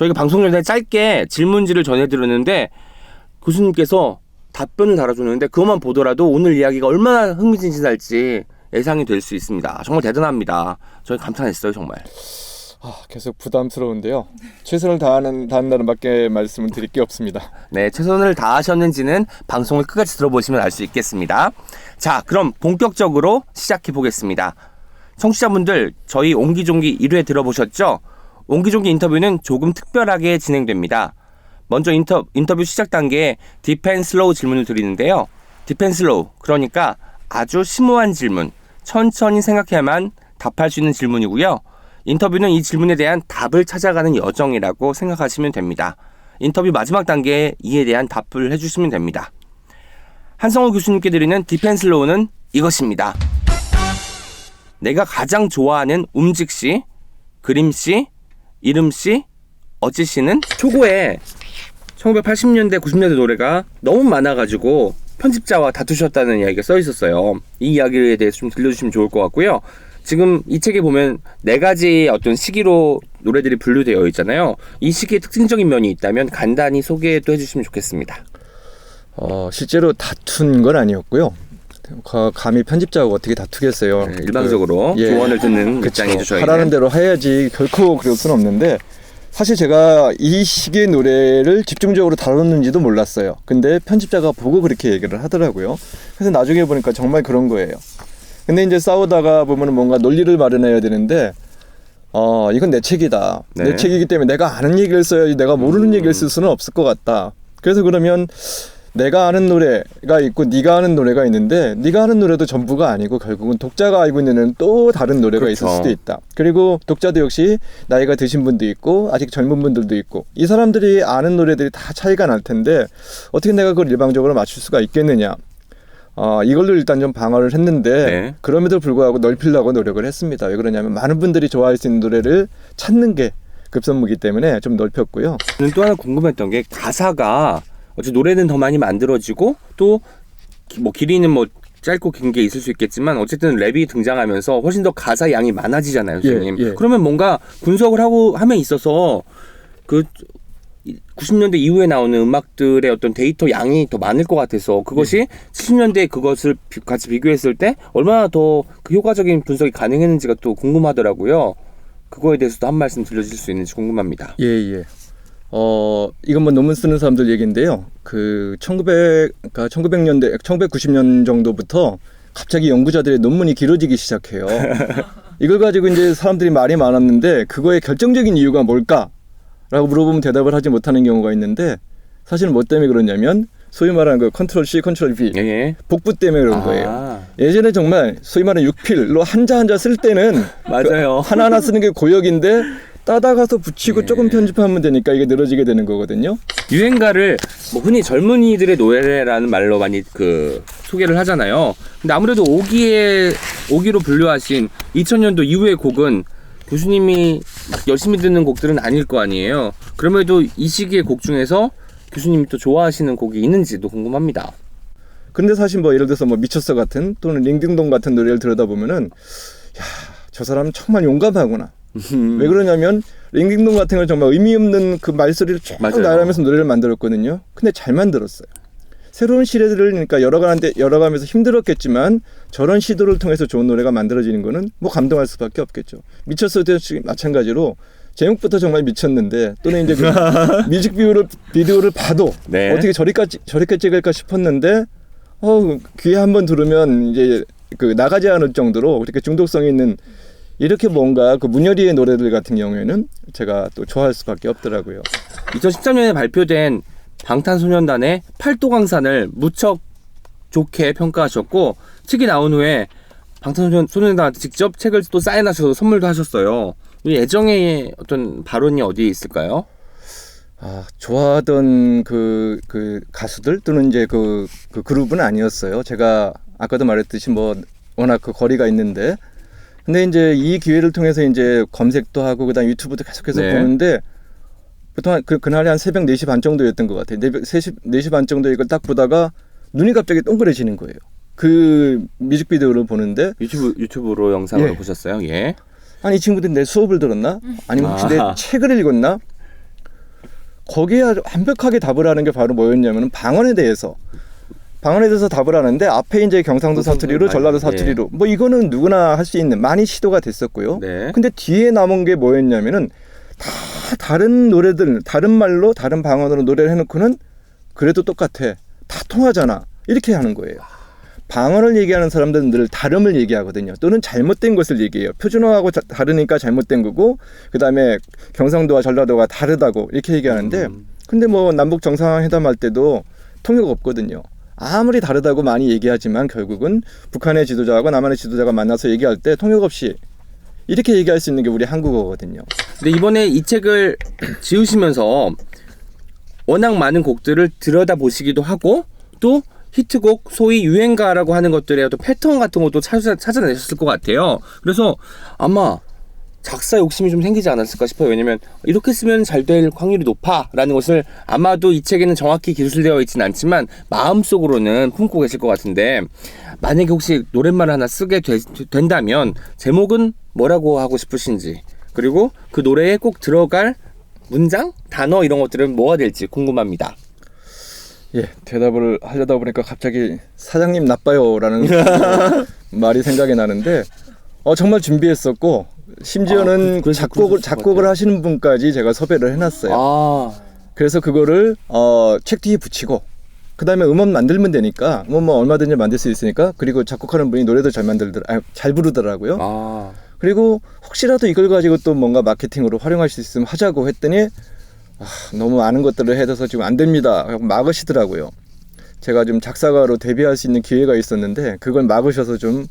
저희가 방송 전에 짧게 질문지를 전해드렸는데 교수님께서 답변을 달아줬는데 그것만 보더라도 오늘 이야기가 얼마나 흥미진진할지 예상이 될 수 있습니다. 정말 대단합니다. 저희 감탄했어요 정말. 계속 부담스러운데요. 최선을 다한다는 밖에 말씀을 드릴 게 없습니다. 네, 최선을 다하셨는지는 방송을 끝까지 들어보시면 알 수 있겠습니다. 자, 그럼 본격적으로 시작해 보겠습니다. 청취자분들, 저희 옹기종기 1회 들어보셨죠? 옹기종기 인터뷰는 조금 특별하게 진행됩니다. 먼저 인터뷰 시작 단계에 딥앤슬로우 질문을 드리는데요. 딥앤슬로우, 그러니까 아주 심오한 질문, 천천히 생각해야만 답할 수 있는 질문이고요. 인터뷰는 이 질문에 대한 답을 찾아가는 여정이라고 생각하시면 됩니다. 인터뷰 마지막 단계에 이에 대한 답을 해주시면 됩니다. 한성호 교수님께 드리는 딥앤슬로우는 이것입니다. 내가 가장 좋아하는 움직시, 그림씨, 이름씨, 어찌씨는 초고에 1980년대, 90년대 노래가 너무 많아가지고 편집자와 다투셨다는 이야기가 써 있었어요. 이 이야기에 대해서 좀 들려주시면 좋을 것 같고요. 지금 이 책에 보면 4가지 어떤 시기로 노래들이 분류되어 있잖아요. 이 시기의 특징적인 면이 있다면 간단히 소개도 해주시면 좋겠습니다. 실제로 다툰 건 아니었고요. 감히 편집자하고 어떻게 다투겠어요. 네, 일방적으로 조언을 듣는 입장이죠. 저희는. 하라는 대로 해야지 결코 그럴 수는 없는데 사실 제가 이 시기의 노래를 집중적으로 다뤘는지도 몰랐어요. 근데 편집자가 보고 그렇게 얘기를 하더라고요. 그래서 나중에 보니까 정말 그런 거예요. 근데 이제 싸우다가 보면 뭔가 논리를 마련해야 되는데 이건 내 책이다. 네. 내 책이기 때문에 내가 아는 얘기를 써야지 내가 모르는 얘기를 쓸 수는 없을 것 같다. 그래서 그러면 내가 아는 노래가 있고 네가 아는 노래가 있는데 네가 아는 노래도 전부가 아니고 결국은 독자가 알고 있는 또 다른 노래가 그렇죠. 있을 수도 있다. 그리고 독자도 역시 나이가 드신 분도 있고 아직 젊은 분들도 있고 이 사람들이 아는 노래들이 다 차이가 날 텐데 어떻게 내가 그걸 일방적으로 맞출 수가 있겠느냐. 이걸로 일단 좀 방어를 했는데 네. 그럼에도 불구하고 넓히려고 노력을 했습니다. 왜 그러냐면 많은 분들이 좋아할 수 있는 노래를 찾는 게 급선무기 때문에 좀 넓혔고요. 저는 또 하나 궁금했던 게 가사가 어째 노래는 더 많이 만들어지고 또 뭐 길이는 뭐 짧고 긴 게 있을 수 있겠지만 어쨌든 랩이 등장하면서 훨씬 더 가사 양이 많아지잖아요, 선생님. 예. 그러면 뭔가 분석을 하고 함에 있어서 그 90년대 이후에 나오는 음악들의 어떤 데이터 양이 더 많을 것 같아서 그것이 70년대 그것을 같이 비교했을 때 얼마나 더 그 효과적인 분석이 가능했는지가 또 궁금하더라고요. 그거에 대해서도 한 말씀 들려주실 수 있는지 궁금합니다. 예. 이건 뭐 논문 쓰는 사람들 얘기인데요. 그 1900년대, 1990년 정도부터 갑자기 연구자들의 논문이 길어지기 시작해요. 이걸 가지고 이제 사람들이 말이 많았는데 그거의 결정적인 이유가 뭘까? 라고 물어보면 대답을 하지 못하는 경우가 있는데 사실 뭐 때문에 그러냐면 소위 말하는 그 컨트롤 C, 컨트롤 V 예. 복부 때문에 그런 거예요. 예전에 정말 소위 말하는 6필로 한자 쓸 때는 맞아요. 그 하나하나 쓰는 게 고역인데 따다가서 붙이고 조금 편집하면 되니까 이게 늘어지게 되는 거거든요. 유행가를 뭐 흔히 젊은이들의 노래라는 말로 많이 그 소개를 하잖아요. 근데 아무래도 5기로 분류하신 2000년도 이후의 곡은 교수님이 막 열심히 듣는 곡들은 아닐 거 아니에요. 그럼에도 이 시기의 곡 중에서 교수님이 또 좋아하시는 곡이 있는지도 궁금합니다. 근데 사실 뭐 예를 들어서 뭐 미쳤어 같은 또는 링딩동 같은 노래를 들여다보면은 저 사람은 정말 용감하구나. 왜 그러냐면 링딩동 같은 걸 정말 의미 없는 그 말소리를 쭉 나열하면서 노래를 만들었거든요. 근데 잘 만들었어요. 새로운 시대들을 그러니까 열어가면서 힘들었겠지만 저런 시도를 통해서 좋은 노래가 만들어지는 거는 뭐 감동할 수밖에 없겠죠. 미쳤어도 마찬가지로 제목부터 정말 미쳤는데 또는 이제 그 뮤직비디오를 봐도 네. 어떻게 저렇게 찍을까 싶었는데 귀에 한번 들으면 이제 그 나가지 않을 정도로 그렇게 중독성이 있는 이렇게 뭔가 그 문열이의 노래들 같은 경우에는 제가 또 좋아할 수밖에 없더라고요. 2013년에 발표된 방탄소년단의 팔도강산을 무척 좋게 평가하셨고 책이 나온 후에 방탄소년단한테 직접 책을 또 사인하셔서 선물도 하셨어요. 이 애정의 어떤 발언이 어디에 있을까요? 좋아하던 그 가수들 또는 이제 그 그룹은 아니었어요. 제가 아까도 말했듯이 뭐 워낙 그 거리가 있는데 근데 이제 이 기회를 통해서 이제 검색도 하고 그다음 유튜브도 계속해서 보는데 보통 그날이 한 새벽 4시 반 정도였던 것 같아요. 4시 반 정도에 이걸 딱 보다가 눈이 갑자기 동그래지는 거예요. 그 뮤직비디오를 보는데 유튜브로 영상을 보셨어요? 예. 아니 이 친구들이 내 수업을 들었나? 아니면 혹시 내 책을 읽었나? 거기에 아주 완벽하게 답을 하는 게 바로 뭐였냐면 방언에 대해서 답을 하는데 앞에 이제 경상도 사투리로 전라도 사투리로 뭐 이거는 누구나 할 수 있는 많이 시도가 됐었고요. 네. 근데 뒤에 남은 게 뭐였냐면은 다 다른 노래들 다른 말로 다른 방언으로 노래를 해놓고는 그래도 똑같아 다 통하잖아 이렇게 하는 거예요. 방언을 얘기하는 사람들은 늘 다름을 얘기하거든요. 또는 잘못된 것을 얘기해요. 표준어하고 다르니까 잘못된 거고 그다음에 경상도와 전라도가 다르다고 이렇게 얘기하는데 근데 뭐 남북 정상회담 할 때도 통역 없거든요. 아무리 다르다고 많이 얘기하지만 결국은 북한의 지도자하고 남한의 지도자가 만나서 얘기할 때 통역 없이 이렇게 얘기할 수 있는 게 우리 한국어거든요. 근데 이번에 이 책을 지으시면서 워낙 많은 곡들을 들여다보시기도 하고 또 히트곡, 소위 유행가라고 하는 것들의 어떤 패턴 같은 것도 찾아내셨을 것 같아요. 그래서 아마 작사 욕심이 좀 생기지 않았을까 싶어요. 왜냐면 이렇게 쓰면 잘 될 확률이 높아라는 것을 아마도 이 책에는 정확히 기술되어 있지는 않지만 마음속으로는 품고 계실 것 같은데 만약에 혹시 노랫말을 하나 쓰게 된다면 제목은 뭐라고 하고 싶으신지 그리고 그 노래에 꼭 들어갈 문장, 단어 이런 것들은 뭐가 될지 궁금합니다. 예, 대답을 하려다 보니까 갑자기 사장님 나빠요라는 말이 생각이 나는데 정말 준비했었고 심지어는 작곡을 하시는 분까지 제가 섭외를 해놨어요. 그래서 그거를 책 뒤에 붙이고 그 다음에 음원 만들면 되니까 뭐 얼마든지 만들 수 있으니까 그리고 작곡하는 분이 노래도 잘 부르더라고요. 그리고 혹시라도 이걸 가지고 또 뭔가 마케팅으로 활용할 수 있으면 하자고 했더니 너무 많은 것들을 해서 지금 안 됩니다. 막으시더라고요. 제가 좀 작사가로 데뷔할 수 있는 기회가 있었는데 그걸 막으셔서 좀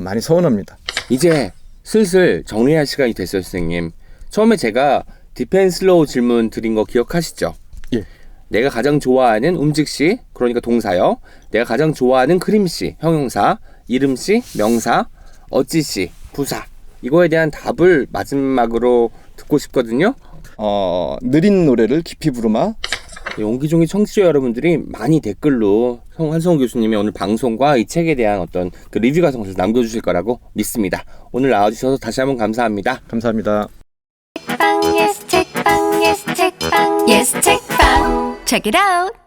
많이 서운합니다. 이제 슬슬 정리할 시간이 됐어요, 선생님. 처음에 제가 디펜슬로우 질문 드린 거 기억하시죠? 예. 내가 가장 좋아하는 움직시, 그러니까 동사요. 내가 가장 좋아하는 그림시, 형용사, 이름시, 명사, 어찌시, 부사. 이거에 대한 답을 마지막으로 듣고 싶거든요. 느린 노래를 깊이 부르마. 옹기종기 청취자 여러분들이 많이 댓글로 한성우 교수님의 오늘 방송과 이 책에 대한 어떤 그 리뷰 과정을 남겨주실 거라고 믿습니다. 오늘 나와주셔서 다시 한번 감사합니다. 감사합니다. 책방, yes, 책방, yes, 책방, yes, 책방. Check it out.